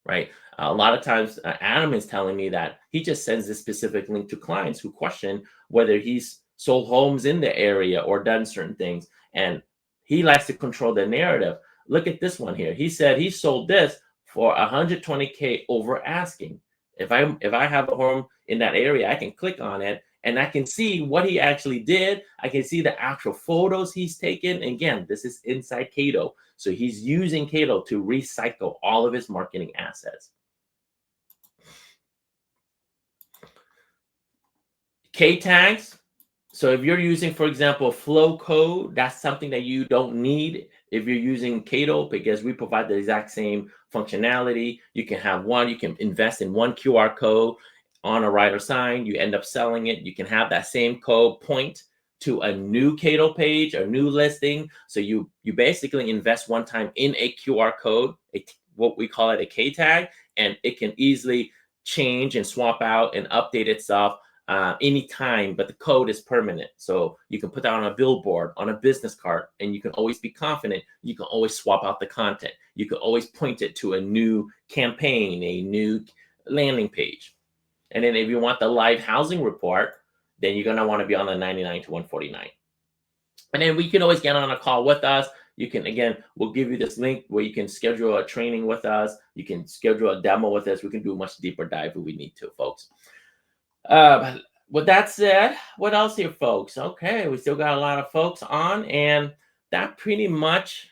right? A lot of times, Adam is telling me that he just sends this specific link to clients who question whether he's sold homes in the area or done certain things. And he likes to control the narrative. Look at this one here. He said he sold this for 120K over asking. If I have a home in that area, I can click on it and I can see what he actually did. I can see the actual photos he's taken. Again, this is inside Kaydoh. So he's using Kaydoh to recycle all of his marketing assets. K tags. So if you're using, for example, flow code, that's something that you don't need if you're using Kaydoh, because we provide the exact same functionality. You can have one, you can invest in one QR code on a rider sign, you end up selling it. You can have that same code point to a new Kaydoh page, a new listing. So you basically invest one time in a QR code, what we call it a K tag, and it can easily change and swap out and update itself anytime, but the code is permanent. So you can put that on a billboard, on a business card, and you can always be confident. You can always swap out the content. You can always point it to a new campaign, a new landing page. And then if you want the live housing report, then you're going to want to be on the 99 to 149. And then we can always get on a call with us. You can, again, we'll give you this link where you can schedule a training with us. You can schedule a demo with us. We can do a much deeper dive if we need to, folks. With that said, what else here, folks? Okay, we still got a lot of folks on, and that pretty much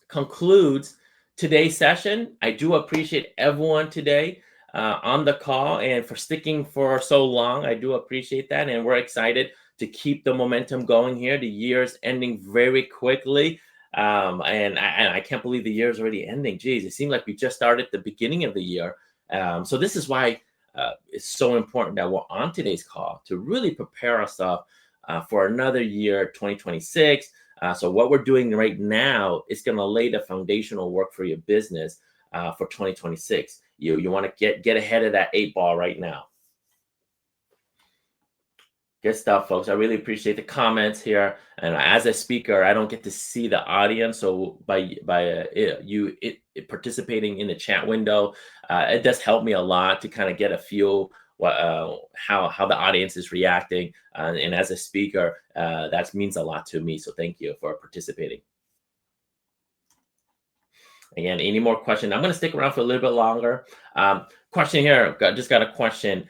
concludes today's session. I do appreciate everyone today on the call and for sticking for so long. I do appreciate that, and we're excited to keep the momentum going here. The year's ending very quickly, and I can't believe the year's already ending. Geez, it seemed like we just started the beginning of the year. So this is why it's so important that we're on today's call to really prepare ourselves for another year, 2026. So what we're doing right now is going to lay the foundational work for your business for 2026. You want to get ahead of that 8 ball right now. Good stuff, folks. I really appreciate the comments here. And as a speaker, I don't get to see the audience. So by you participating in the chat window, it does help me a lot to kind of get a feel how the audience is reacting. And as a speaker, that means a lot to me. So thank you for participating. Again, any more questions? I'm going to stick around for a little bit longer. Question here. Just got a question.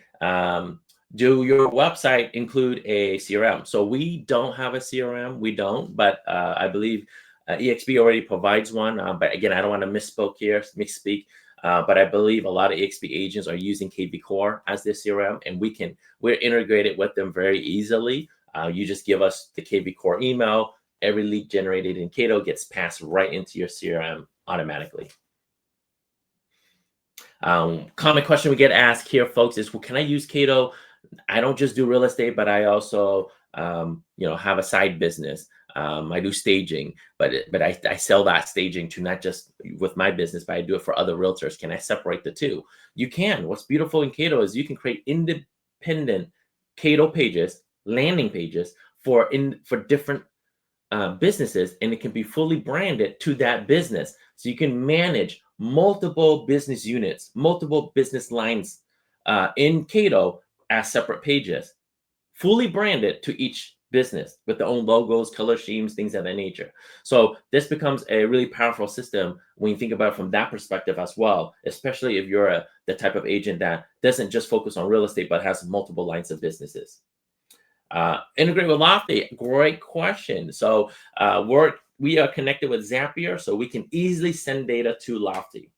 Do your website include a CRM? So we don't have a CRM. We don't, but I believe EXP already provides one. But again, I don't want to misspeak. But I believe a lot of EXP agents are using KV Core as their CRM, and we're integrated with them very easily. You just give us the KV Core email. Every lead generated in Kaydoh gets passed right into your CRM automatically. Common question we get asked here, folks, is, well, can I use Kaydoh? I don't just do real estate, but I also, have a side business. I do staging, but I sell that staging to not just with my business, but I do it for other realtors. Can I separate the two? You can. What's beautiful in Kaydoh is you can create independent Kaydoh pages, landing pages for different businesses, and it can be fully branded to that business. So you can manage multiple business units, multiple business lines in Kaydoh as separate pages, fully branded to each business with their own logos, color schemes, things of that nature. So this becomes a really powerful system when you think about it from that perspective as well, especially if you're the type of agent that doesn't just focus on real estate, but has multiple lines of businesses. Integrate with Lofty, great question. So we are connected with Zapier, so we can easily send data to Lofty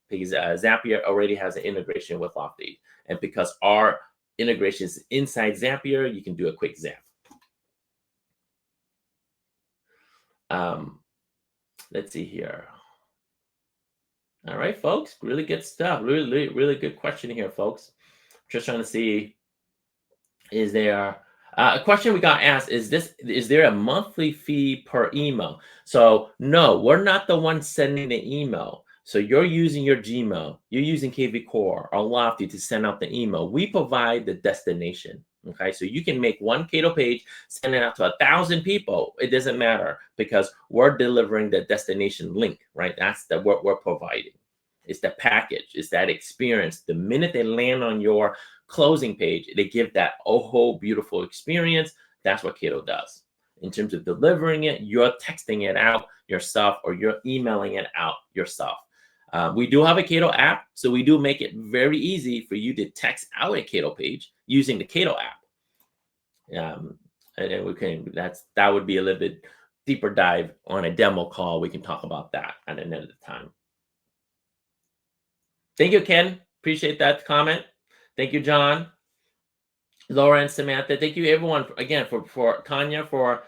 because Zapier already has an integration with Lofty. And because our integration is inside Zapier, you can do a quick zap. Let's see here. All right, folks, really good stuff. Really, really good question here, folks. Just trying to see, is there A question we got asked is there a monthly fee per email? So no, we're not the one sending the email. So you're using your Gmail, you're using KV Core or Lofty to send out the email. We provide the destination. Okay, so you can make one Kaydoh page, send it out to 1,000 people. It doesn't matter because we're delivering the destination link, right? That's what we're providing. It's the package, it's that experience. The minute they land on your closing page, they give that oh beautiful experience. That's what Kaydoh does. In terms of delivering it, you're texting it out yourself or you're emailing it out yourself. We do have a Kaydoh app, so we do make it very easy for you to text out a Kaydoh page using the Kaydoh app. And we can that would be a little bit deeper dive on a demo call. We can talk about that at another time. Thank you, Ken. Appreciate that comment. Thank you, John, Laura, and Samantha. Thank you, everyone, again, for Tanya, for,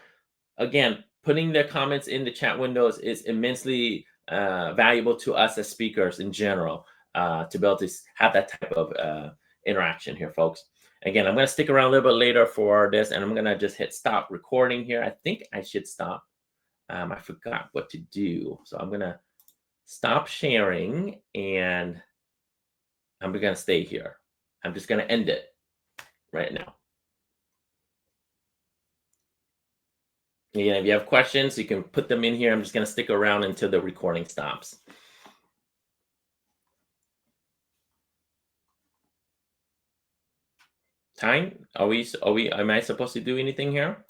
again, putting their comments in the chat windows is immensely valuable to us as speakers in general, to be able to have that type of interaction here, folks. Again, I'm going to stick around a little bit later for this, and I'm going to just hit stop recording here. I think I should stop. I forgot what to do. So I'm going to stop sharing, and I'm going to stay here. I'm just going to end it right now. Again, if you have questions, you can put them in here. I'm just going to stick around until the recording stops. Time? Am I supposed to do anything here?